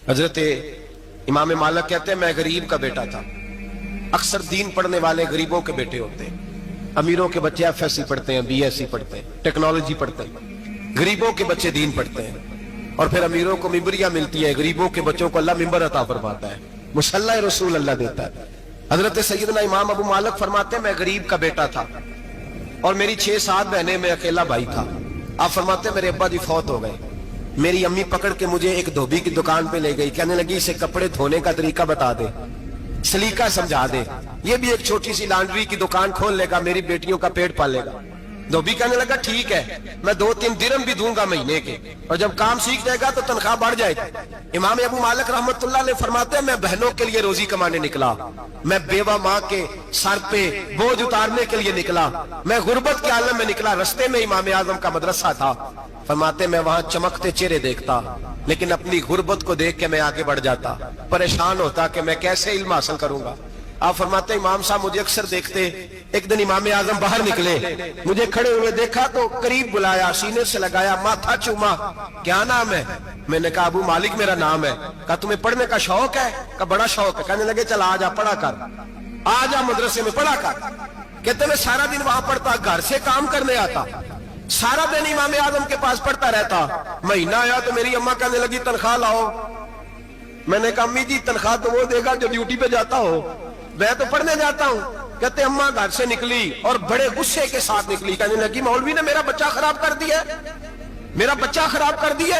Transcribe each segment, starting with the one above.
हजरत इमाम मालिक कहते हैं मैं गरीब का बेटा था। अक्सर दीन पढ़ने वाले गरीबों के बेटे होते हैं। अमीरों के बच्चे एफएससी पढ़ते हैं, बीएससी पढ़ते हैं, टेक्नोलॉजी पढ़ते हैं। गरीबों के बच्चे दीन पढ़ते हैं और फिर अमीरों को मिंबरियां मिलती है। गरीबों के बच्चों को अल्लाह मिंबर अता फरमाता है, मुसल्ला रसूल अल्लाह देता है। हजरत सैयदना इमाम अबू मालिक फरमाते हैं मैं गरीब का बेटा था और मेरी 6-7 बहनें, मैं अकेला भाई था। आप फरमाते हैं मेरे अब्बा जी फौत हो गए। मेरी अम्मी पकड़ के मुझे एक धोबी की दुकान पे ले गई, कहने लगी इसे कपड़े धोने का तरीका बता दे, सलीका समझा दे, ये भी एक छोटी सी लॉन्ड्री की दुकान खोल लेगा, मेरी बेटियों का पेट पालेगा। धोबी कहने लगा ठीक है, मैं 2-3 दिरहम भी दूंगा महीने के, और जब काम सीख जाएगा तो तनख्वाह बढ़ जाएगी। इमाम अबू मालिक रहमतुल्लाह अलैह फरमाते हैं मैं बहनों के लिए रोजी कमाने निकला, मैं बेवा माँ के सर पे बोझ उतारने के लिए निकला, मैं गुर्बत के आलम में निकला। रस्ते में इमाम आजम का मदरसा था। फरमाते मैं वहां चमकते चेहरे देखता, लेकिन अपनी गुर्बत को देख के मैं आगे बढ़ जाता, परेशान होता कि मैं कैसे इल्म हासिल करूंगा। आप फरमाते इमाम साहब मुझे अक्सर देखते। एक दिन इमाम आजम बाहर निकले, मुझे खड़े हुए देखा तो करीब बुलाया, सीने से लगाया, माथा चूमा, क्या नाम है? मैंने कहा अबू मालिक मेरा नाम है। कहा तुम्हें पढ़ने का शौक है? कहा बड़ा शौक है। कहने लगे चल आ जा पढ़ा कर, आ जा मदरसे में पढ़ा कर। कहते मैं सारा दिन वहां पढ़ता, घर से काम करने आता, सारा दिन इमाम आजम के पास पढ़ता रहता। महीना आया तो मेरी अम्मा कहने लगी तनख्वाह लाओ। मैंने कहा अम्मी जी तनख्वाह तो वो देगा जो ड्यूटी पे जाता हो, मैं तो पढ़ने जाता हूँ। कहते अम्मा घर से निकली और बड़े गुस्से के साथ निकली, कहने लगी मौलवी ने मेरा बच्चा खराब कर दिया, मेरा बच्चा खराब कर दिया।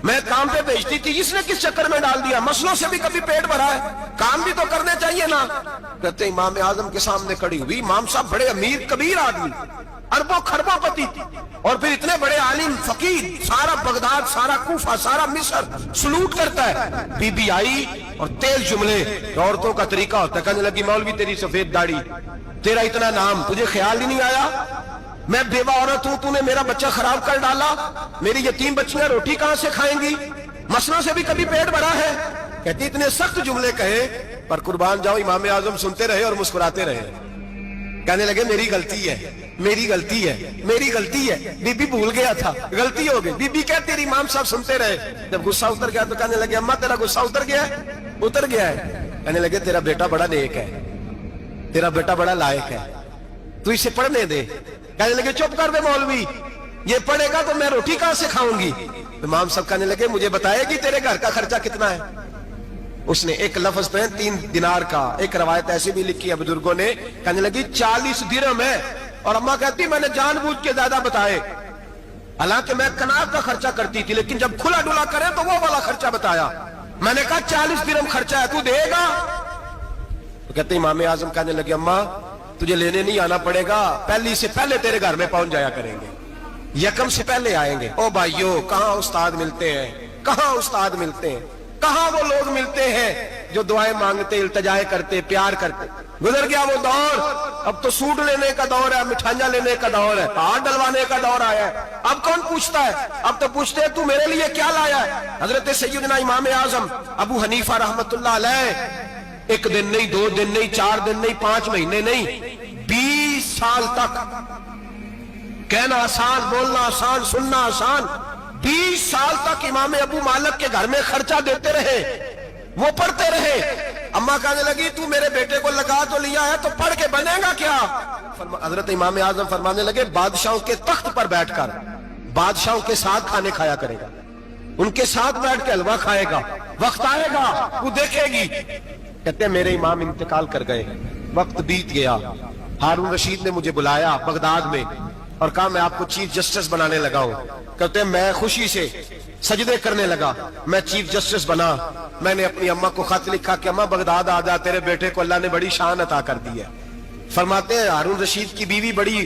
मैं काम पे भेजती थी, इसने किस चक्कर में डाल दिया? मसलों से भी कभी पेट भरा है, काम भी तो करने चाहिए ना। कहते इमाम आजम के सामने खड़ी हुई। इमाम साहब बड़े अमीर कबीर आदमी, अरबों खरबों पति, और फिर इतने बड़े आलिम फकीर, सारा बगदाद, सारा कूफा, सारा मिस्र सलूट करता है। बीबी आई और तेज जुमले, औरतों का तरीका होता है। कहने लगी मौलवी तेरी सफेद दाढ़ी, तेरा इतना नाम, तुझे ख्याल ही नहीं आया? मैं बेवा औरत हूं, तूने मेरा बच्चा खराब कर डाला, मेरी यतीम बच्चियां रोटी कहां से खाएंगी? मसलों से भी कभी पेट भरा है? कहती इतने सख्त जुमले कहे, पर कुर्बान जाओ इमाम आजम सुनते रहे और मुस्कुराते रहे। कहने लगे मेरी गलती है, मेरी गलती है, मेरी गलती है, बीबी भूल गया था, गलती हो गई। बीबी कहती रही, इमाम साहब सुनते रहे। जब गुस्सा उतर गया तो कहने लगे अम्मा तेरा गुस्सा उतर गया है? उतर गया है। कहने लगे तेरा बेटा बड़ा नेक है, तेरा बेटा बड़ा लायक है, तू इसे पढ़ने दे। कहने लगे चुप कर दे मौलवी, ये पढ़ेगा तो मैं रोटी कहां से खाऊंगी? इमाम साहब कहने लगे मुझे बताएगी तेरे घर का खर्चा कितना है? उसने एक लफ्ज पे 3 दिनार का, एक रवायत ऐसी भी लिखी है बुजुर्गों ने, कहने लगी 40 दिरहम है। और अम्मा कहती मैंने जानबूझ के ज्यादा बताए, हालांकि मैं कनात का खर्चा करती थी, लेकिन जब खुला डुला करे तो वो वाला खर्चा बताया। मैंने कहा 40 दिरहम खर्चा है, तू देगा? तो कहते इमाम आजम कहने लगे अम्मा तुझे लेने नहीं आना पड़ेगा, पहली से पहले तेरे घर में पहुंच जाया करेंगे, यकम से पहले आएंगे। ओ भाइयों कहां उस्ताद मिलते हैं, कहां उस्ताद मिलते हैं, कहां वो लोग मिलते हैं जो दुआएं मांगते, इल्तिजाएं करते, प्यार करते। गुजर गया वो दौर, अब तो सूट लेने का दौर है, मिठाइयां लेने का दौर है, हाथ डलवाने का दौर आया है। अब कौन पूछता है? अब तो पूछते हैं तू मेरे लिए क्या लाया है? हजरत सैयदना इमाम आजम अबू हनीफा रहमतुल्लाह अलैह 1 दिन नहीं, 2 दिन नहीं, 4 दिन नहीं, 5 महीने नहीं, 20 साल तक, कहना आसान, बोलना आसान, सुनना आसान, 20 साल तक इमाम अबू मालिक के घर में खर्चा देते रहे, वो पढ़ते रहे। अम्मा कहने लगी तू मेरे बेटे को लगा तो लिया है, तो पढ़ के बनेगा क्या? हजरत इमाम आजम फरमाने लगे बादशाहों के तख्त पर बैठकर बादशाहों के साथ खाने खाया करेगा, उनके साथ बैठ के हलवा खाएगा, वक्त आएगा तू देखेगी। कहते हैं मेरे इमाम इंतकाल कर गए, वक्त बीत गया। हारून रशीद ने मुझे बुलाया बगदाद में और कहा मैं आपको चीफ जस्टिस बनाने लगा हूं। कहते हैं मैं खुशी से सजदे करने लगा, मैं चीफ जस्टिस बना। मैंने अपनी अम्मा को खत लिखा कि अम्मा बगदाद आ जा, तेरे बेटे को अल्लाह ने बड़ी शान अता कर दी है। फरमाते हैं हारून रशीद की बीवी बड़ी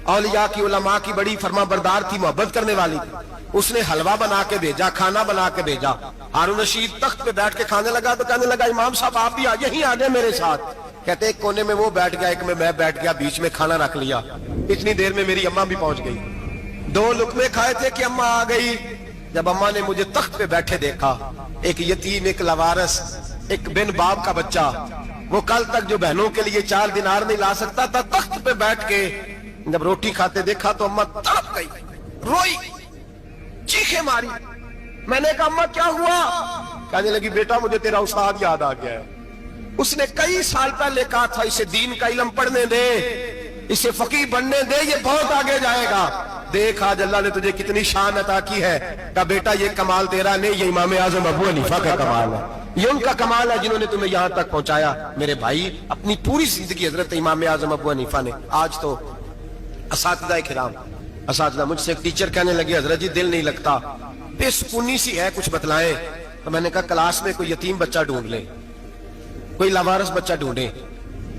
औलिया की, उलमा की बड़ी फरमा बरदार थी, मोहब्बत करने वाली थी। उसने हलवा बना के भेजा, खाना बना के भेजा। हारून रशीद तख्त पे बैठ के खाने लगा तो कहने लगा इमाम साहब आप भी यहीं आ जाए मेरे साथ। कहते एक कोने में वो बैठ गया, एक में मैं बैठ गया, बीच में खाना रख लिया। इतनी देर में मेरी अम्मा भी पहुंच गई। 2 लुकमे खाए थे कि अम्मा आ गई। जब अम्मा ने मुझे तख्त पे बैठे देखा, एक यतीम, एक लवारस, एक बिन बाप का बच्चा, वो कल तक जो बहनों के लिए 4 दिनार नहीं ला सकता था, तख्त पे बैठ के जब रोटी खाते देखा तो अम्मा तड़प गई, रोई, चीखें मारी। मैंने कहा अम्मा क्या हुआ? کہنے لگی بیٹا مجھے تیرا استاد یاد آ گیا ہے، اس نے کئی سال پہلے کہا تھا اسے دین کا علم پڑھنے دے، اسے فقیہ بننے دے، یہ بہت آگے جائے گا۔ دیکھ آج اللہ نے تجھے کتنی شان عطا کی ہے۔ کہا بیٹا یہ کمال تیرا نہیں، یہ امام اعظم ابو حنیفہ کا کمال ہے، یہ ان کا کمال ہے جنہوں نے تمہیں یہاں تک پہنچایا۔ میرے بھائی اپنی پوری زندگی حضرت امام اعظم ابو حنیفہ نے۔ آج تو اساتذہ کرام، اساتذہ مجھ سے ایک ٹیچر کہنے لگے حضرت جی دل نہیں لگتا، بے سکونی سی ہے، کچھ بتلائیں۔ تو میں نے کہا کلاس میں کوئی یتیم بچہ ڈھونڈ لیں، کوئی لاوارث بچہ ڈھونڈیں،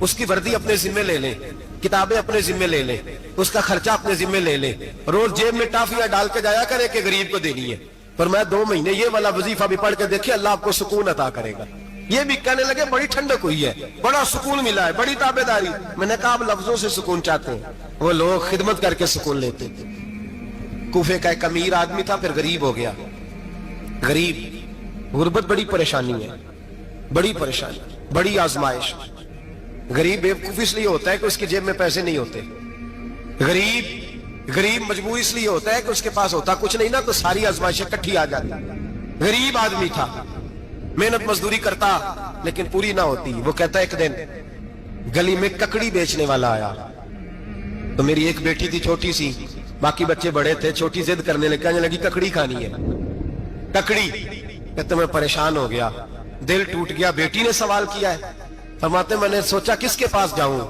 اس کی وردی اپنے ذمہ لے لیں، کتابیں اپنے ذمہ لے لیں، اس کا خرچہ اپنے ذمہ لے لیں، روز جیب میں ٹافیاں ڈال کے جایا کرے کہ غریب کو دینی ہے۔ پر میں 2 مہینے یہ والا وظیفہ بھی پڑھ کے دیکھے، اللہ آپ کو سکون عطا کرے گا۔ یہ بھی کہنے لگے بڑی ٹھنڈک ہوئی ہے، بڑا سکون ملا ہے، بڑی تابعداری۔ میں نے کہا آپ لفظوں سے سکون چاہتے ہیں، وہ لوگ خدمت کر کے سکون لیتے تھے۔ کوفے کا ایک امیر آدمی تھا، پھر غریب ہو گیا۔ غریب، غربت بڑی پریشانی ہے، بڑی پریشانی، بڑی آزمائش۔ غریب بیوقوف اس لیے ہوتا ہے کہ اس کی جیب میں پیسے نہیں ہوتے، غریب مجبور اس لیے ہوتا ہے کہ اس کے پاس ہوتا کچھ نہیں نا، تو ساری آزمائشیں کٹھی آ جاتی۔ غریب آدمی تھا، محنت مزدوری کرتا لیکن پوری نہ ہوتی۔ وہ کہتا ایک دن گلی میں ککڑی بیچنے والا آیا، تو میری ایک بیٹی تھی چھوٹی سی، باقی بچے بڑے تھے، چھوٹی ضد کرنے لگی، کہنے لگی ککڑی کھانی ہے، ککڑی۔ کہتے میں پریشان ہو گیا، دل ٹوٹ گیا، بیٹی نے سوال کیا ہے۔ فرماتے میں نے سوچا کس کے پاس جاؤں،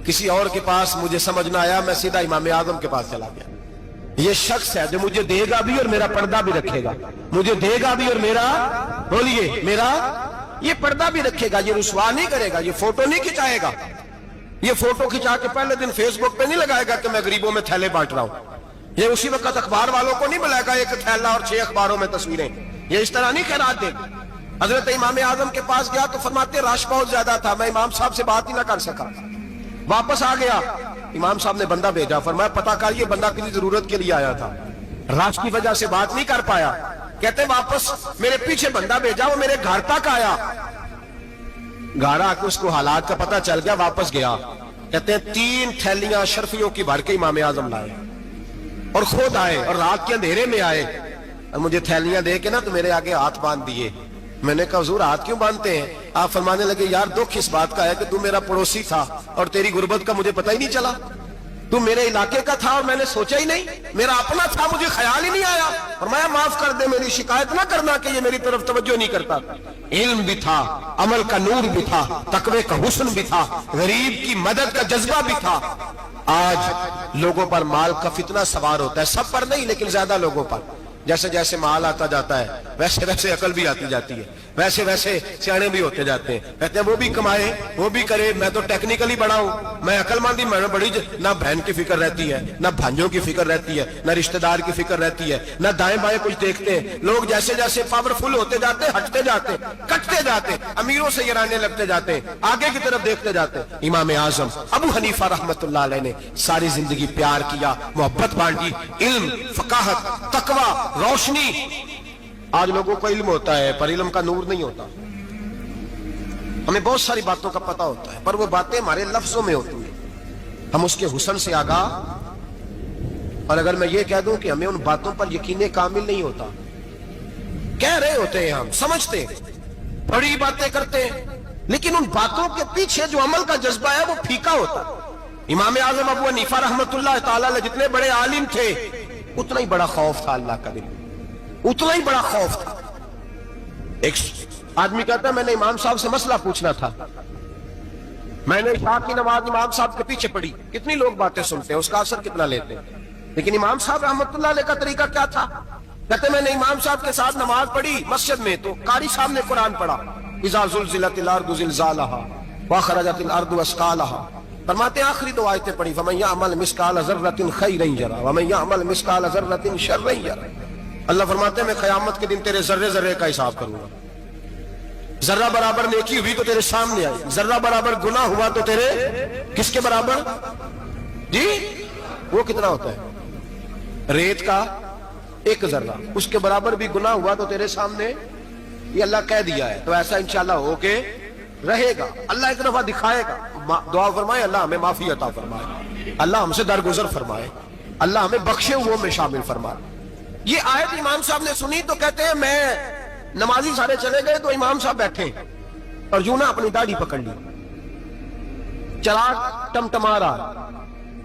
کسی اور کے پاس مجھے سمجھ نہ آیا، میں سیدھا امام اعظم کے پاس چلا گیا۔ یہ شخص ہے جو مجھے دے گا بھی اور میرا پردہ بھی رکھے گا، مجھے دے گا بھی اور میرا، بولیے، میرا یہ پردہ بھی رکھے گا، یہ رسوا نہیں کرے گا، یہ فوٹو نہیں کھچائے گا، یہ فوٹو کھچا کے پہلے دن فیس بک پہ نہیں لگائے گا کہ میں غریبوں میں تھیلے بانٹ رہا ہوں، یہ اسی وقت اخبار والوں کو نہیں ملائے گا ایک تھیلا اور 6 اخباروں میں تصویریں، یہ اس طرح نہیں خیرات دے گا۔ حضرت امام اعظم کے پاس گیا تو فرماتے رش بہت زیادہ تھا، میں امام صاحب سے بات ہی نہ کر سکا، واپس آ گیا۔ امام صاحب نے بندہ بھیجا، فرمایا پتہ کر یہ بندہ کسی ضرورت کے لیے آیا تھا، رش کی وجہ سے بات نہیں کر پایا۔ کہتے واپس میرے پیچھے بندہ بھیجا، وہ میرے گھر تک آیا، گھر آ کے اس کو حالات کا پتہ چل گیا، واپس گیا۔ کہتے ہیں 3 تھیلیاں اشرفیوں کی بھر کے امام اعظم لائے اور خود آئے اور رات کے اندھیرے میں آئے، اور مجھے تھیلیاں دے کے نا تو میرے آگے ہاتھ باندھ دیے۔ میں نے کہا حضور ہاتھ کیوں باندھتے ہیں؟ آپ فرمانے لگے یار دکھ اس بات کا ہے کہ تو میرا پڑوسی تھا اور تیری غربت کا مجھے پتہ ہی نہیں چلا، تو میرے علاقے کا تھا اور میں نے سوچا ہی نہیں، میرا اپنا تھا مجھے خیال ہی نہیں آیا۔ فرمایا معاف کر دے، میری شکایت نہ کرنا کہ یہ میری طرف توجہ نہیں کرتا۔ علم بھی تھا، عمل کا نور بھی تھا، تقوی کا حسن بھی تھا، غریب کی مدد کا جذبہ بھی تھا۔ آج لوگوں پر مال کا فتنہ سوار ہوتا ہے، سب پر نہیں لیکن زیادہ لوگوں پر۔ جیسے جیسے مال آتا جاتا ہے ویسے ویسے عقل بھی آتی جاتی ہے، ویسے ویسے سیانے بھی ہوتے جاتے ہیں۔ کہتے ہیں وہ بھی کمائے وہ بھی کرے، میں تو ٹیکنیکلی بڑا ہوں، میں عقل مندی، میں بڑی نہ بہن کی فکر رہتی ہے، نہ بھانجوں کی فکر رہتی ہے، نہ رشتہ دار کی فکر رہتی ہے، نہ دائیں بائیں کچھ دیکھتے ہیں۔ لوگ جیسے جیسے پاورفل ہوتے جاتے ہیں، ہٹتے جاتے ہیں، کٹتے جاتے ہیں، امیروں سے یرانے لگتے جاتے ہیں، آگے کی طرف دیکھتے جاتے ہیں۔ امام اعظم ابو حنیفہ رحمت اللہ علیہ نے ساری زندگی پیار کیا، محبت بانٹی، علم، فقاہت، تقوی، روشنی۔ آج لوگوں کو علم ہوتا ہے پر علم کا نور نہیں ہوتا، ہمیں بہت ساری باتوں کا پتہ ہوتا ہے پر وہ باتیں ہمارے لفظوں میں ہوتی ہیں، ہم اس کے حسن سے آگاہ۔ اور اگر میں یہ کہہ دوں کہ ہمیں ان باتوں پر یقین کامل نہیں ہوتا، کہہ رہے ہوتے ہیں، ہم سمجھتے ہیں، بڑی باتیں کرتے ہیں، لیکن ان باتوں کے پیچھے جو عمل کا جذبہ ہے وہ پھیکا ہوتا ہے۔ امام اعظم ابو حنیفہ رحمت اللہ تعالی علیہ جتنے بڑے عالم تھے اتنا ہی بڑا خوف تھا اللہ کا، دل اتنا ہی بڑا خوف تھا۔ ایک آدمی کہتا ہے میں نے امام صاحب سے مسئلہ پوچھنا تھا، میں نے عشاء کی نماز امام صاحب کے پیچھے پڑھی، کتنی لوگ باتیں سنتے ہیں، اس کا اثر کتنا لیتے ہیں، لیکن امام صاحب رحمت اللہ علیہ کا طریقہ کیا تھا؟ کہتے میں نے امام صاحب کے ساتھ نماز پڑھی مسجد میں، تو قاری صاحب نے قرآن پڑھا، اذا زلزلت الارض زلزالها واخرجت الارض اثقالها، فرماتے ہیں آخری 2 آیتیں پڑھی، فمن يعمل مثقال ذرة خيرا يره ومن يعمل مثقال ذرة شرا يره۔ اللہ فرماتے ہیں میں قیامت کے دن تیرے ذرے ذرے کا حساب کروں گا، ذرہ برابر نیکی ہوئی تو تیرے سامنے آئی، ذرہ برابر گناہ ہوا تو تیرے کس کے برابر؟ جی وہ کتنا ہوتا ہے؟ ریت کا 1 ذرہ، اس کے برابر بھی گناہ ہوا تو تیرے سامنے، یہ اللہ کہہ دیا ہے، تو ایسا انشاءاللہ ہو کے رہے گا۔ اللہ ایک دفعہ دکھائے گا، دعا فرمائے اللہ ہمیں معافی عطا فرمائے، اللہ ہم سے درگزر فرمائے، اللہ ہمیں بخشے ہوئوں میں شامل فرمائے۔ یہ آیت امام صاحب نے سنی تو کہتے ہیں میں नमाजी सारे चले गए तो इमाम साहब बैठे और यूं ना अपनी दाढ़ी पकड़ ली, चिराग टमटमा रहा,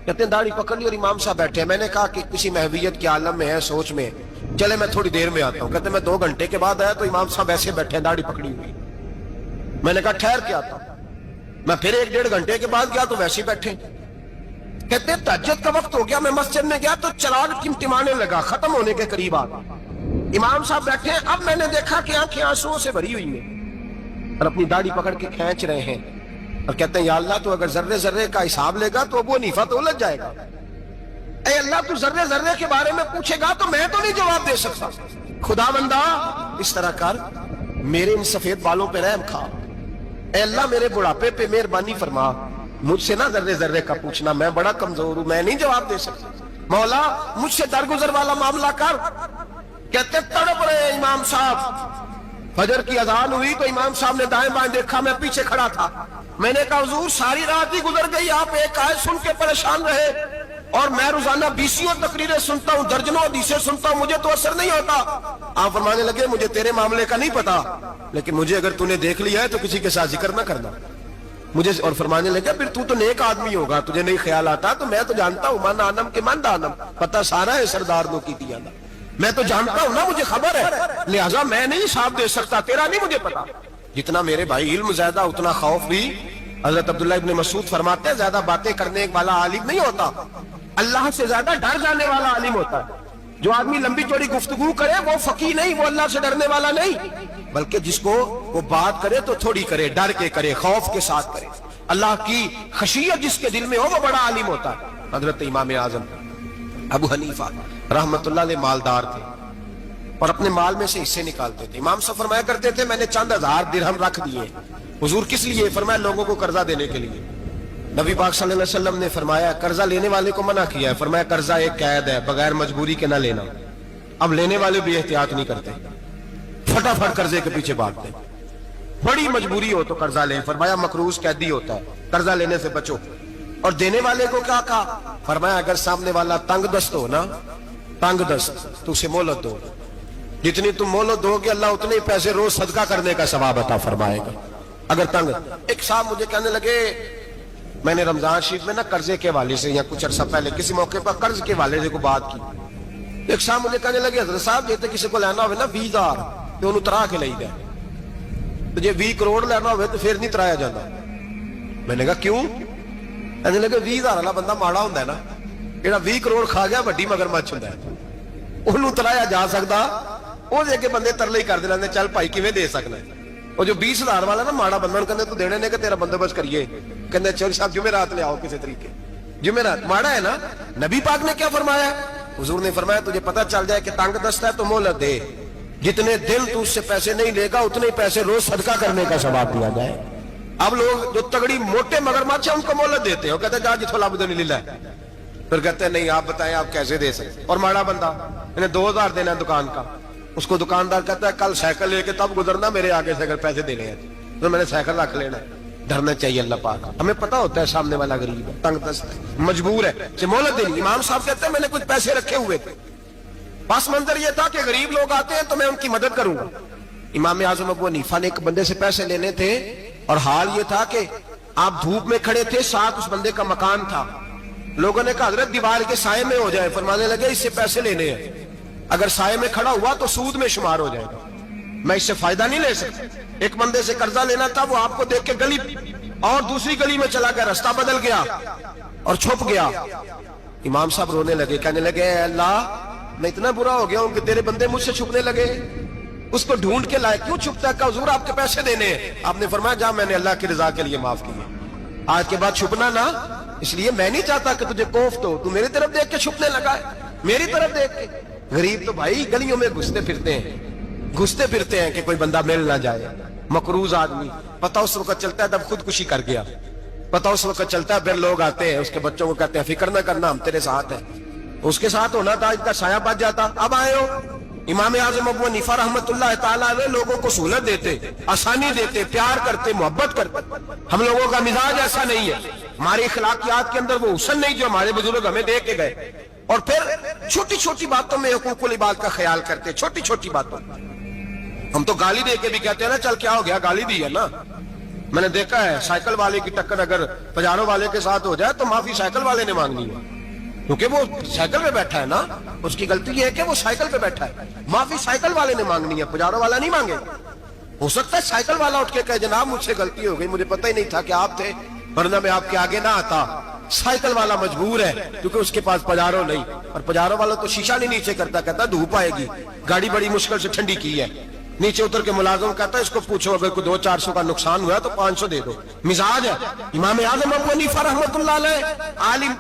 कहते हैं दाढ़ी पकड़ ली और इमाम साहब बैठे। मैंने कहा कि किसी महवियत के आलम में है, सोच में, चले मैं थोड़ी देर में आता हूं। कहते मैं 2 घंटे के बाद आया तो इमाम साहब ऐसे बैठे हैं दाढ़ी पकड़ी हुई। मैंने कहा ठहर के आता हूं। मैं फिर 1-1.5 घंटे के बाद गया तो वैसे ही बैठे। कहते तहज्जुद का वक्त हो गया, मैं मस्जिद में गया तो चिराग टिमटिमाने लगा, खत्म होने के करीब आ गया। इमाम साहब बैठे हैं, अब मैंने देखा कि आंखें आंसुओं से भरी हुई हैं और अपनी दाढ़ी पकड़ के खींच रहे हैं और कहते हैं या अल्लाह, तो अगर जर्रे जर्रे का हिसाब लेगा तो अबू हनीफा तो उलझ जाएगा। ऐ अल्लाह, तू जर्रे जर्रे के बारे में पूछेगा तो मैं तो नहीं जवाब दे सकता। खुदा बंदा इस तरह कर, मेरे इन सफेद बालों पे रहम खा। ऐ अल्लाह, मेरे बुढ़ापे पे मेहरबानी फरमा, मुझसे ना जर्रे जर्रे का पूछना, मैं बड़ा कमजोर हूं, मैं नहीं जवाब दे सकता। मौला मुझसे दरगुजर वाला मामला कर। कहते तड़प रहे इमाम साहब। फजर की अजान हुई तो इमाम साहब ने दाएं बाएं देखा, मैं पीछे खड़ा था। मैंने कहा हुजूर सारी रात ही गुजर गई, आप एक आयत सुन के परेशान रहे और मैं रोजाना 20 तकरीरें सुनता हूं, दर्जनों हदीसें सुनता हूं, मुझे तो असर नहीं होता। आप फरमाने लगे मुझे तेरे मामले का नहीं पता, लेकिन मुझे अगर तूने देख लिया है तो किसी के साथ जिक्र ना करना मुझे। और फरमाने लगे फिर तू तो नेक आदमी होगा, तुझे नहीं ख्याल आता। तो मैं तो जानता हूं मन आनम के मन दानम, पता सारा है सरदार दो की दिया, मैं तो जानता हूं ना, मुझे खबर है, लिहाजा मैं नहीं हिसाब दे सकता, तेरा नहीं मुझे पता। जितना मेरे भाई इल्म ज्यादा उतना खौफ भी। हजरत अब्दुल्लाह इब्न मसूद फरमाते हैं ज्यादा बातें करने वाला आलिम नहीं होता, अल्लाह से ज्यादा डर जाने वाला आलिम होता है। जो आदमी लंबी चौड़ी गुफ्तगू करे वो फकीह नहीं, वो अल्लाह से डरने वाला नहीं, बल्कि जिसको वो बात करे तो थोड़ी करे, डर के करे, खौफ के साथ करे। अल्लाह की खशियत जिसके दिल में हो वो बड़ा आलिम होता है। हजरत इमाम आजम अबू हनीफा रहमतुल्लाह अलैह मालदार थे और अपने माल में से हिस्से निकालते थे। इमाम साहब फरमाया करते थे मैंने चंद 1000 दिरहम रख दिए। हुजूर किस लिए? फरमाया लोगों को कर्जा देने के लिए। नबी पाक सल्लल्लाहु अलैहि वसल्लम ने फरमाया कर्जा लेने वाले को मना किया है, फरमाया कर्जा एक कैद है, बगैर मजबूरी के ना लेना। अब लेने वाले भी एहतियात नहीं करते, फटाफट कर्जे के पीछे भागते। बड़ी मजबूरी हो तो कर्जा ले, फरमाया मकरूज कैदी होता है, कर्जा लेने से बचो। और देने वाले को क्या कहा? फरमाया अगर सामने वाला तंग दस्त हो ना, तंग दस्त, तो उसे मोहलत दो। जितनी तुम मोहलत दोगे अल्लाह उतने ही पैसे रोज सदका करने का सवाब अता फरमाएगा। अगर तंग। एक साहब मुझे कहने लगे, मैंने रमजान शरीफ में ना कर्जे के हवाले से या कुछ अर्सा पहले किसी मौके पर कर्ज के हवाले से को बात की। एक साहब मुझे कहने लगे हजरत साहब जैसे किसी को लेना हो ना 20,000 तो उन्होंने तरा के ली दे, तो जे 20 करोड़ लेना हो तो फिर नहीं तराया जाता। मैंने कहा क्यों? कहने लगे 20,000 वाला बंदा माड़ा होंदा है ना, जेड़ा 20 करोड़ खा गया वड्डी मगरमच्छ होंदा है, उन्होंने तराया जा सकता। वो देखे बंदे तरले ही करते रहते चल भाई किवें दे सकना है। और जो 20,000 वाला ना माड़ा बंदा कहते तू देने ने कि तेरा बंदोबस्त करिए, कहते चल साहब जुमेरात ले आओ किसी तरीके। जुमेरात माड़ा है ना। नबी पाक ने क्या फरमाया? हुजूर ने फरमाया तुझे पता चल जाए कि तंग दस्त है तो मोहलत दे, जितने दिन तू उससे पैसे नहीं लेगा उतने पैसे रोज सदका करने का सवाब दिया जाए। अब लोग जो तगड़ी मोटे मगरमच्छ है उनको मोहलत देते हो, कहते जा जिथों लब नहीं लीला, फिर कहते नहीं आप बताएं आप कैसे दे सकते। और माड़ा बंदा इन्हें 2,000 देना दुकान का, उसको दुकानदार कहता है कल साइकिल लेके तब गुजरना मेरे आगे से अगर पैसे देने हैं तो मैंने साइकिल रख लेना है। डरना चाहिए अल्लाह पाक। हमें पता होता है सामने वाला गरीब है, तंग दस्त है, मजबूर है, मोहलत देनी। इमाम साहब कहते हैं मैंने कुछ पैसे रखे हुए थे, बस मंजर ये था कि गरीब लोग आते हैं तो मैं उनकी मदद करूंगा। इमाम आजम अबू हनीफा ने एक बंदे से पैसे लेने थे और हाल ये था कि आप धूप में खड़े थे, साथ उस बंदे का मकान था। लोगों ने कहा हजरत दीवार के साए में हो जाए, फरमाने लगे इससे पैसे लेने हैं, अगर साए में खड़ा हुआ तो सूद में शुमार हो जाएगा, मैं इससे फायदा नहीं ले सकता। एक बंदे से कर्जा लेना था, वो आपको देख के गली और दूसरी गली में चला गया, रास्ता बदल गया और छुप गया। इमाम साहब रोने लगे, कहने लगे अल्लाह मैं इतना बुरा हो गया हूं कि तेरे बंदे मुझसे छुपने लगे, उसको ढूंढ के लाए, क्यों छुपता है? हुजूर आपके पैसे देने हैं। आपने फरमाया जा मैंने अल्लाह की रजा के लिए माफ किए, आज के बाद छुपना ना, इसलिए मैं नहीं चाहता कि तुझे कोफ्त हो, तू मेरी तरफ देख के छुपने लगा है, मेरी तरफ देख के। गरीब तो भाई गलियों में घुसते फिरते हैं कि कोई बंदा मिल ना जाए। मकरूज आदमी पता उस वक्त चलता है तब खुदकुशी कर गया, पता उस वक्त चलता है फिर लोग आते हैं उसके बच्चों को कहते हैं फिक्र ना करना हम तेरे साथ हैं। उसके साथ होना था इनका साया बच जाता। अब आए हो इमाम आजम अबू हनीफा रहमतुल्लाह ताला अलैह लोगों को सहूलत देते, आसानी देते, प्यार करते, मोहब्बत करते। हम लोगों का मिजाज ऐसा नहीं है, हमारी अखलाकियात के अंदर वो हुस्न नहीं जो हमारे बुजुर्ग हमें दे के गए। और फिर छोटी छोटी बातों में हुकूकुल इबाद का ख्याल करते, छोटी छोटी बातों। हम तो गाली दे के भी कहते हैं ना, चल क्या हो गया, गाली दी है ना। मैंने देखा है साइकिल वाले की टक्कर अगर पजारो वाले के साथ हो जाए तो माफी साइकिल वाले ने मांगनी है, क्योंकि वो साइकिल पे बैठा है ना, उसकी गलती ये है कि वो साइकिल पे बैठा है। माफी साइकिल वाले ने मांगनी है, पजारो वाला नहीं मांगे। हो सकता है साइकिल वाला उठ के कहे जनाब मुझसे गलती हो गई, मुझे पता ही नहीं था कि आप थे, वरना मैं आपके आगे ना आता। साइकिल वाला मजबूर है क्योंकि उसके पास पजारो नहीं, और पजारो वाला तो शीशा नहीं नीचे करता, कहता धूप आएगी, गाड़ी बड़ी मुश्किल से ठंडी की है। नीचे उतर के मुलाजिम कहता है इसको पूछो अगर कोई 200-400 का नुकसान हुआ तो 500 दे दो। मिजाज है। इमाम आजम अबू हनीफा रहमतुल्लाह अलैह आलिम,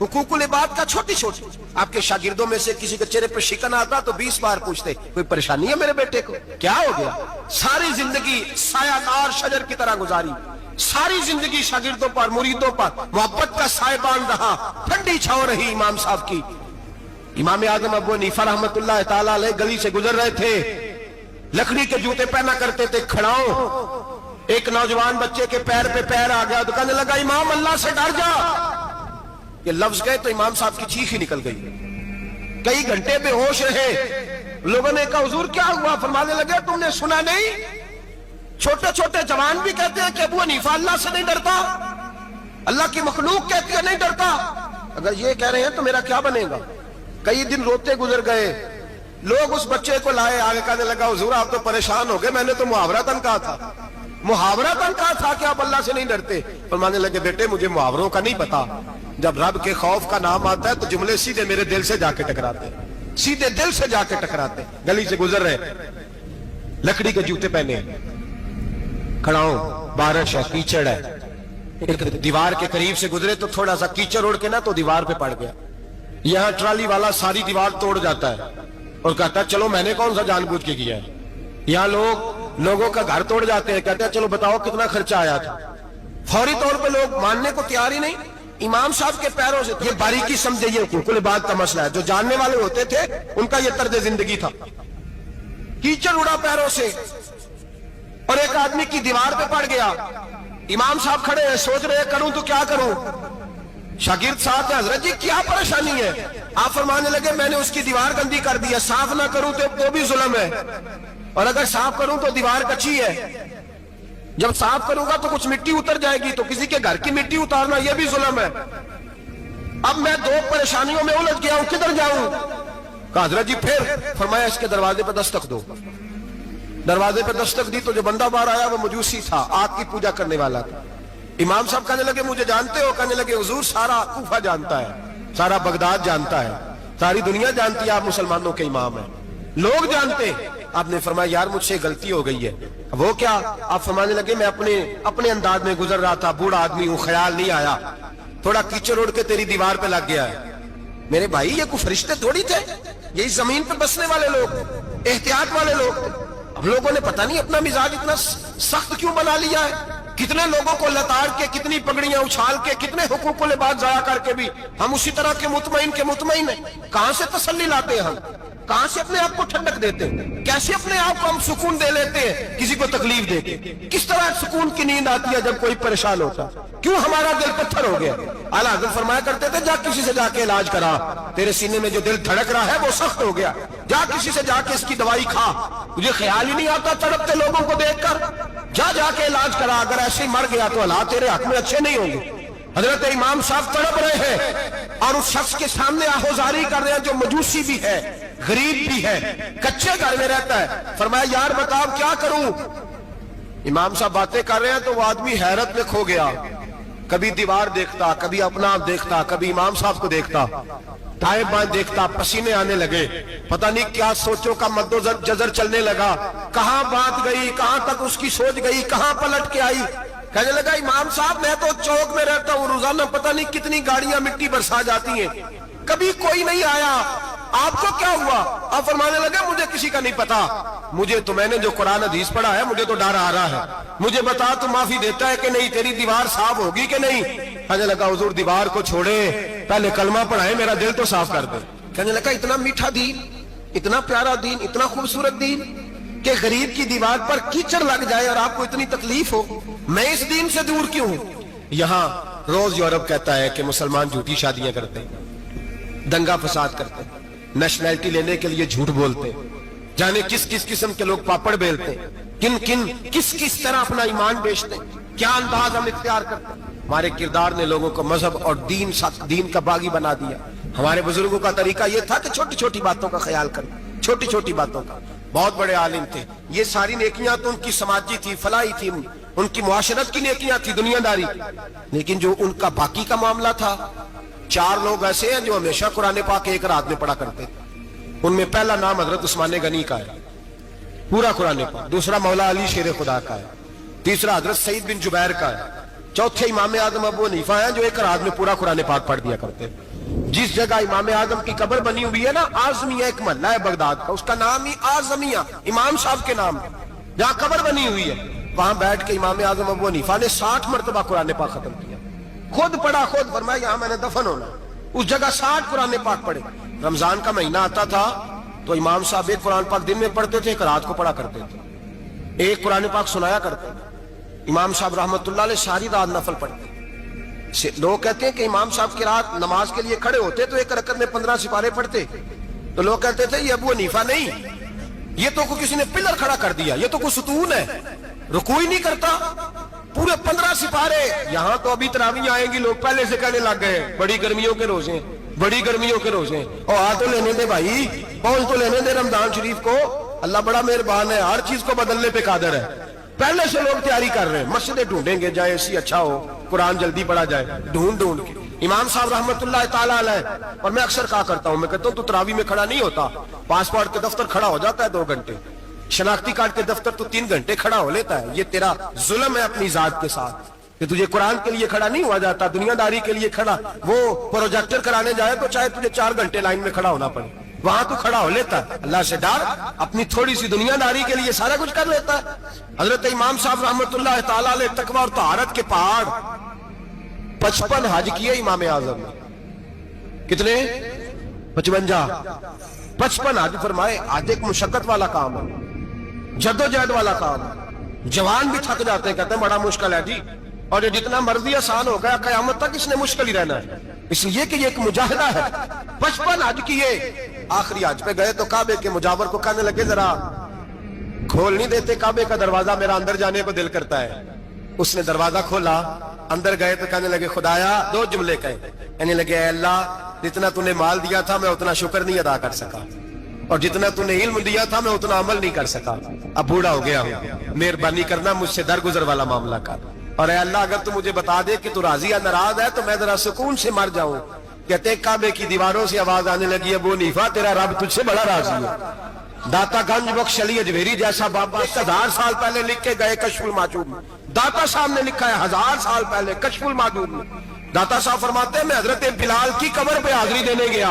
हुकूकुल इबाद का छोटी छोटी, आपके शागिर्दों में से किसी के चेहरे पर शिकन आता तो 20 बार पूछते कोई परेशानी है मेरे बेटे को, क्या हो गया। सारी जिंदगी सायादार शजर की तरह गुजारी, सारी जिंदगी शागिर्दों पर मुरीदों पर मोहब्बत का सायबान रहा, ठंडी छाव रही इमाम साहब की। इमाम आजम अबू हनीफा रहमतुल्लाह तआला अलैह गली से गुजर रहे थे, लकड़ी के जूते पहना करते थे, खड़ाओ। एक नौजवान बच्चे के पैर पे पैर आ गया तो कहने लगा इमाम अल्लाह से डर जा। ये लफ्ज गए तो इमाम साहब की चीख ही निकल गई। कई घंटे बेहोश रहे। लोगों ने कहा हुजूर क्या हुआ, फरमाने लगे तुमने सुना नहीं, छोटे छोटे जवान भी कहते हैं कि अबू हनीफा अल्लाह से नहीं डरता, अल्लाह की मखलूक कहती है नहीं डरता। अगर ये कह रहे हैं तो मेरा क्या बनेगा। कई दिन रोते गुजर गए। लोग उस बच्चे को लाए, आगे कहने लगा हुजूर आप तो परेशान हो गए, मैंने तो मुहावरतन कहा था, मुहावरतन कहा था कि आप अल्लाह से नहीं डरते। फरमाने लगे बेटे मुझे मुहावरों का नहीं पता, जब रब के खौफ का नाम आता है तो जुमले सीधे मेरे दिल से जाके टकराते, सीधे दिल से जाके टकराते। गली से गुजर रहे, लकड़ी के जूते पहने, खड़ा हूं, बारिश है, कीचड़ है, एक दीवार के करीब से गुजरे तो थोड़ा सा कीचड़ उड़ के ना तो दीवार पे पड़ गया। यहां ट्राली वाला सारी दीवार तोड़ जाता है और कहता है चलो मैंने कौन सा जानबूझ के किया है। यहां लोगों का घर तोड़ जाते हैं, कहते हैं चलो बताओ कितना खर्चा आया था। फौरी तौर पे लोग मानने को तैयार ही नहीं। इमाम साहब के पैरों से, ये बारीकी समझे, ये हुकूकुल इबाद का मसला है, जो जानने वाले होते थे उनका ये तर्ज जिंदगी था। कीचड़ उड़ा पैरों से और एक आदमी की दीवार पे पड़ गया। इमाम साहब खड़े हैं, सोच रहे करूं तो क्या करूं। शागिर्द साहब ने हजरत जी क्या परेशानी है। आप फरमाने लगे मैंने उसकी दीवार गंदी कर दी है, साफ ना करूं तो भी जुल्म है, और अगर साफ करूं तो दीवार कच्ची है, जब साफ करूंगा तो कुछ मिट्टी उतर जाएगी, तो किसी के घर की मिट्टी उतारना यह भी जुल्म है। अब मैं दो परेशानियों में उलझ गया हूं, किधर जाऊं। कहा हजरत जी फिर फरमाया इसके दरवाजे पर दस्तक दो। दरवाजे पर दस्तक दी तो जो बंदा बाहर आया वो मजूसी था, आग की पूजा करने वाला था। इमाम साहब कहने लगे मुझे जानते हो। कहने लगे हुजूर सारा कूफा जानता है, सारा बगदाद जानता है, सारी दुनिया जानती है आप मुसलमानों के इमाम हैं, लोग जानते। आपने फरमाया यार मुझसे गलती हो गई है। वो क्या। आप फरमाने लगे मैं अपने अंदाज में गुजर रहा था, बूढ़ा आदमी हूं, ख्याल नहीं आया, थोड़ा कीचड़ उड़ के तेरी दीवार पे लग गया है। मेरे भाई ये कोई फरिश्ते थोड़ी थे, यही जमीन पे बसने वाले लोग, एहतियात वाले लोग। हम लोगों ने पता नहीं अपना मिजाज इतना सख्त क्यों बना लिया है। कितने लोगों को लताड़ के, कितनी पगड़ियां उछाल के, कितने हुकूकुल इबाद जाया करके भी हम उसी तरह के मुतमईन है। कहां से तसल्ली लाते हैं हम, कहां से अपने आप को ठंडक देते हैं, कैसे अपने आप को हम सुकून दे लेते हैं किसी को तकलीफ देके। किस तरह सुकून की नींद आती है जब कोई परेशान होता, क्यों हमारा दिल पत्थर हो गया। आला हज़रत फरमाया करते थे जा किसी से जाके इलाज करा, तेरे सीने में जो दिल धड़क रहा है वो सख्त हो गया, जा किसी से जाके इसकी दवाई खा, तुझे ख्याल ही नहीं आता तड़पते लोगों को देखकर, जा जाके इलाज करा, अगर ऐसे ही मर गया तो हालात तेरे हक में अच्छे नहीं होंगे। हजरत इमाम साहब तड़प रहे हैं और उस शख्स के सामने आहोजारी कर रहे हैं जो मजूसी भी है, गरीब भी है, कच्चे घर में रहता है। फरमाया यार बताओ क्या करूं। इमाम साहब बातें कर रहे हैं तो वो आदमी हैरत में खो गया, कभी दीवार देखता, कभी अपना आप देखता, कभी इमाम साहब को देखता, दाएं बाएं देखता, पसीने आने लगे, पता नहीं क्या सोचों का मद्दोजर चलने लगा, कहां बात गई, कहां तक उसकी सोच गई, कहां पलट के आई। कहने लगा इमाम साहब मैं तो चौक में रहता हूं, रोजाना पता नहीं कितनी गाड़ियां मिट्टी बरसा जाती हैं, कभी कोई नहीं आया, आपको क्या हुआ। आप फरमाने लगे मुझे किसी का नहीं पता, मुझे तो मैंने जो कुरान हदीस पढ़ा है मुझे तो डर आ रहा है, मुझे बता तू माफी देता है कि नहीं, तेरी दीवार साफ होगी कि नहीं। कहने लगा हुजूर दीवार को छोड़े, पहले कलमा पढ़ाए, मेरा दिल तो साफ कर दे। कहने लगा इतना मीठा दीन, इतना प्यारा दीन, इतना खूबसूरत दीन कि गरीब की दीवार पर कीचड़ लग जाए और आपको इतनी तकलीफ हो, मैं इस दीन से दूर क्यों हूं। यहां रोज यूरोप कहता है कि मुसलमान झूठी शादियां करते हैं, दंगा फसाद करते हैं, नेशनैलिटी लेने के लिए झूठ बोलते हैं, जाने किस किस किस्म के लोग पापड़ बेलते हैं, किन किन किस किस तरह अपना ईमान बेचते हैं, क्या अंदाज हम इख्तियार करते हैं। हमारे किरदार ने लोगों को मजहब और दीन का बागी बना दिया। हमारे बुजुर्गों का तरीका यह था कि छोटी छोटी बातों का ख्याल करें, छोटी छोटी बातों का। बहुत बड़े आलिम थे, ये सारी नेकियां तो उनकी समाजी थी, फलाही थी, उनकी मुआशरत की नेकियां थी, दुनियादारी। लेकिन जो उनका बाकी का मामला था, 4 लोग ऐसे हैं जो हमेशा कुरान पाक एक रात में पढ़ा करते थे। उनमें पहला नाम हजरत उस्मान गनी का है, पूरा कुरान पाक। दूसरा मौला अली शेर खुदा का है। तीसरा हजरत सईद बिन जुबैर का है। चौथे इमाम आजम अबू हनीफा है जो एक रात में पूरा कुरान पाक पढ़ दिया करते हैं। जिस जगह इमाम आजम की कब्र बनी हुई है ना, आजमिया एक महल्ला है बगदाद का, उसका नाम ही आजमिया, इमाम साहब के नाम है। जहां कब्र बनी हुई है वहां बैठ के इमाम आजम अबू हनीफा ने 60 मरतबा कुरान पाक खत्म किया। खुद पढ़ा, खुद फरमाया यहां मैंने दफन होना। उस जगह 60 कुरान पाक पढ़े। रमजान का महीना आता था तो इमाम साहब एक कुरान पाक दिन में पढ़ते थे, एक रात को पढ़ा करते थे, एक कुरान पाक सुनाया करते थे। इमाम साहब रहमतुल्लाह अलैह सारी रात नफल पढ़ते। लोग कहते हैं कि इमाम साहब की रात नमाज के लिए खड़े होते तो एक रकत में 15 सिपारे पढ़ते। तो लोग कहते थे ये अबू हनीफा नहीं, ये तो किसी ने पिलर खड़ा कर दिया, ये तो कोई सुतून है, रुकू ही नहीं करता, पूरे 15 सिपारे। यहां तो अभी तरावी आएंगी, लोग पहले से कहने लग गए बड़ी गर्मियों के रोजे, बड़ी गर्मियों के रोजे। और आ तो लेने दे भाई, पहुंच तो लेने दे रमजान शरीफ को। अल्लाह बड़ा मेहरबान है, हर चीज को बदलने पे कादर है। पहले से लोग तैयारी कर रहे हैं, मस्जिदें ढूंढेंगे जाए ऐसी अच्छा हो, कुरान जल्दी पढ़ा जाए, ढूंढ ढूंढ के। इमाम साहब रहमतुल्लाह ताला अलैह, और मैं अक्सर कहा करता हूं, मैं कहता हूं तू तरावी में खड़ा नहीं होता, पासपोर्ट के दफ्तर खड़ा हो जाता है 2 घंटे, शनाख्ती कार्ड के दफ्तर तो 3 घंटे खड़ा हो लेता है। ये तेरा जुल्म है अपनी जात के साथ कि तुझे कुरान के लिए खड़ा नहीं हुआ जाता, दुनियादारी के लिए खड़ा। वो प्रोजेक्टर कराने जाए तो चाहे तुझे 4 घंटे लाइन में खड़ा होना पड़े, वहां तो खड़ा हो लेता है। अल्लाह से डर, अपनी थोड़ी सी दुनियादारी के लिए सारा कुछ कर लेता है। हजरत इमाम साहब रहमतुल्लाह ताला अलैह तकवा और तहारत के पहाड़ 55 हज किए इमाम आजम ने। कितने? 55 हज फरमाए। आज एक मुशक्कत वाला काम है, जद्दोजहद वाला काम है। जवान भी थक जाते हैं, कहते हैं बड़ा मुश्किल है जी, और ये जितना मर्जी आसान हो गया कयामत तक इसने मुश्किल ही रहना है, इसलिए कि ये एक मुजाहिदा है। 55 हज किए। आखिरी हज पे गए तो काबे के मुजावर को कहने लगे जरा खोल नहीं देते काबे का दरवाजा, मेरा अंदर जाने को दिल करता है। उसने दरवाजा खोला, अंदर गए तो कहने लगे खुदाया, 2 जुमले कहे। कहने लगे अल्लाह, जितना तूने माल दिया था मैं उतना शुक्र नहीं अदा कर सका, और जितना तूने इल्म दिया था मैं उतना अमल नहीं कर सका। अब बूढ़ा हो गया हूं, मेहरबानी करना मुझसे दरगुजर वाला मामला कर। और अल्लाह अगर तू मुझे बता दे कि तू राजी या नाराज है तो मैं जरा सुकून से मर जाऊं। कहते काबे की दीवारों से आवाज आने लगी, अबू हनीफा तेरा रब तुझसे बड़ा राजी है। दाता गंज बख्श अली अजमेरी जैसा बाबा 1000 साल पहले लिख के गए कश्फुल माजूब में। दाता साहब ने लिखा है 1000 साल पहले कश्फुल माजूब में। दाता साहब फरमाते हैं मैं हजरत बिलाल की कब्र पे हाजिरी देने गया,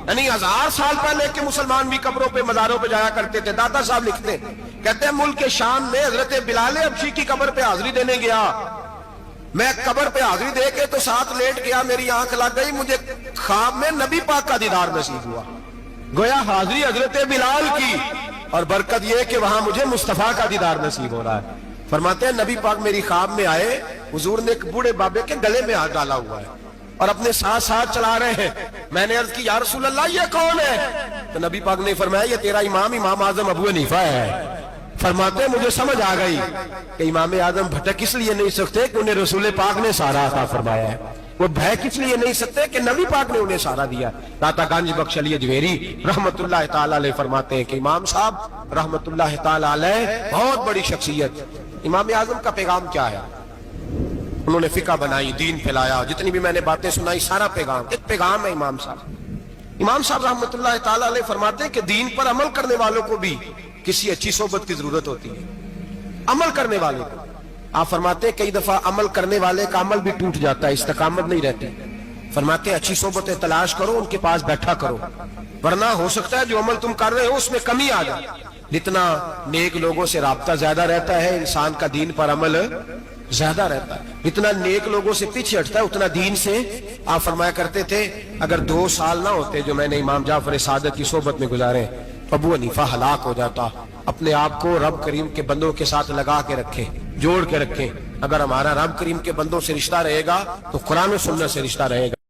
यानी 1000 साल पहले के मुसलमान भी कब्रों पे मज़ारों पे जाया करते थे। दाता साहब लिखते कहते हैं मुल्क के शाम में हजरत बिलाल अबशी की कब्र पे हाजिरी देने गया। मैं कब्र पे हाजिरी दे के तो साथ लेट गया, मेरी आंख लग गई, मुझे ख्वाब में नबी पाक का दीदार नसीब हुआ। गोया हाजिरी हजरत बिलाल की, और बरकत यह कि वहां मुझे मुस्तफा का दीदार नसीब हो रहा है। फरमाते हैं नबी पाक मेरी ख्वाब में आए, हुजूर ने एक बूढ़े बाबे के गले में हाथ डाला हुआ है और अपने साथ साथ चला रहे हैं। मैंने अर्ज की या रसूल अल्लाह ये कौन है? तो नबी पाक ने फरमाया ये तेरा इमाम आजम अबू हनीफा है। फरमाते मुझे समझ आ गई कि इमाम आजम भटक इसलिए नहीं सकते कि उन्हें रसूल पाक ने सारा अता फरमाया है, वो भय इसलिए नहीं सकते कि नबी पाक ने उन्हें सारा दिया। दाता गंज बख्श अली अजमेरी रहमतुल्लाह ताला अलैह फरमाते हैं कि इमाम साहब रहमतुल्लाह ताला अलैह बहुत बड़ी शख्सियत। इमाम आजम का पैगाम क्या है? उन्होंने फिका बनाई, दीन फैलाया, जितनी भी मैंने बातें सुनाई सारा पैगाम एक पैगाम है इमाम साहब। इमाम साहब रहमतुल्लाह ताला अलैह फरमाते हैं कि दीन पर अमल करने वालों को भी किसी अच्छी सोबत की जरूरत होती है। अमल करने वाले को आप फरमाते हैं कई दफा अमल करने वाले का अमल भी टूट जाता है, इस्तकामत नहीं रहती। फरमाते अच्छी सोबतें तलाश करो, उनके पास बैठा करो, वरना हो सकता है जो अमल तुम कर रहे हो उसमें कमी आ जाए। जितना नेक लोगों से राब्ता ज्यादा रहता है इंसान का दीन पर अमल ज्यादा रहता है। जितना नेक लोगों से पीछे हटता है उतना दीन से। आप फरमाया करते थे अगर 2 साल ना होते जो मैंने इमाम जाफर सादत की सोबत में गुजारे तो अबू हनीफा हलाक हो जाता। अपने आप को रब करीम के बंदों के साथ लगा के रखे, जोड़ के रखें। अगर हमारा रब करीम के बंदों से रिश्ता रहेगा तो कुरान और सुन्नत से रिश्ता रहेगा।